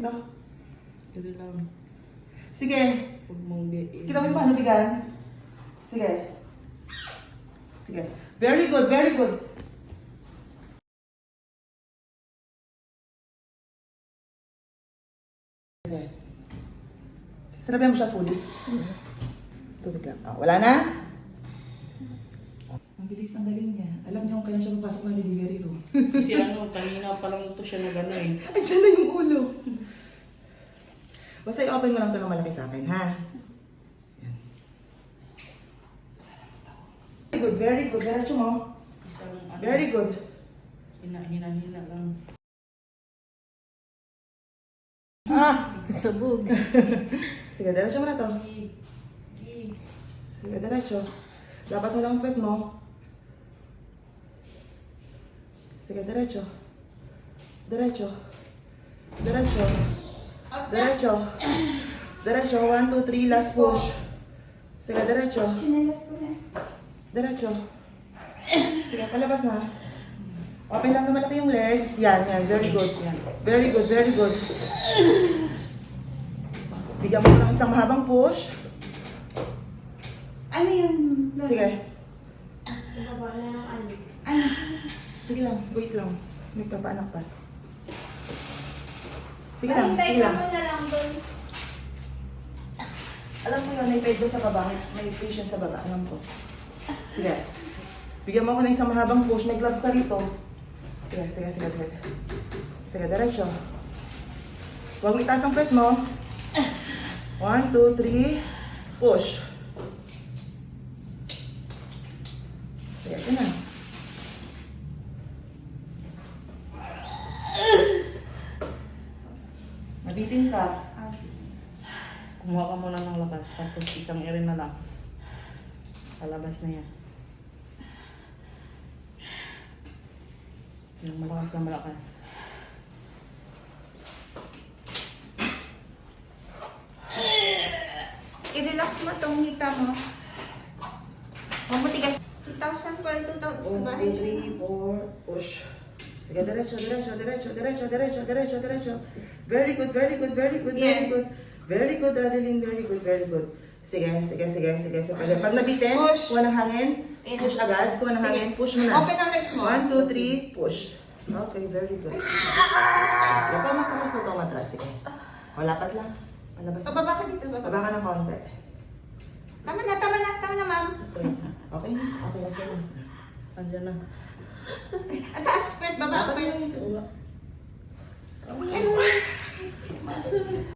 Ito. Ito lang. Sige. Huwag mong Kita mo yung paano bigan? Sige. Sige. Very good, very good. Sige. Sinabihan mo siya fully? Tubig lang. Oh, wala na? Ang bilis, ang galing niya. Alam niya kung kailan siya papasok ng delivery room. Kasi kanina pa lang ito siya nag-ano eh. Ay, dyan na yung ulo. Basta i-open mo lang ito ng malaki sa akin, ha? Yan. Very good, very good. Diretso mo. Isang ano. Very good. Hina lang. Sabog. Sige, diretso mo na to. Sige, diretso. Dapat mo lang ang pet mo. Sige, diretso. Diretso. Diretso. Diretso. Diretso. 1, 2, 3, last push. Sige, diretso. Diretso. Sige, palabas na. Open lang na malaki yung legs. Yan, yan. Very good. Very good, very good. Bigyan mo ng isang mahabang push. Ano yung... Sige. Sa baba na ng ano? Sige lang. Wait lang. Nagpapaanak pa. Sige lang. Ay, Sige lang. mo na lang doon. Alam mo yun, may pwede sa baba. May patient sa baba. Alam ko. Sige. Bigyan mo ako ng isang mahabang push. May gloves ka rito. Sige, sige, sige, sige. Sige, diretso. Huwag mo itaas ang pet mo. 1, 2, 3. Push. Sige, ito na. Nabitin ka. Kumuha ka muna ng labas. Tapos isang ere na lang. Palabas na yan. Yung malakas na malakas. I-relax mo itong hita mo. Mamutigas. 2,000 per 2,000 sa 1, bahay. 2, 3, 4, push. Sige, diretso, diretso, diretso, diretso, diretso, diretso, diretso. Very good, very good, very good, very good. Very good, Adeline, very good, very good. Sige, sige, sige, sige, sige. Pag nabitin, Push. kuha ng hangin, push agad, kuha ng hangin, push mo na. Open ang legs mo. 1, 2, 3, push. Okay, very good. Huwag ka matras, huwag ka matras. Sige. O, lapat lang. Palabas. Pababa ka dito, baba. Baba ka ng konti. Tama na, ma'am. Okay, okay, okay lang. Andiyan na. Ang taas, pwede, baba, Dapat pwede. lang ito. Wala. Okay.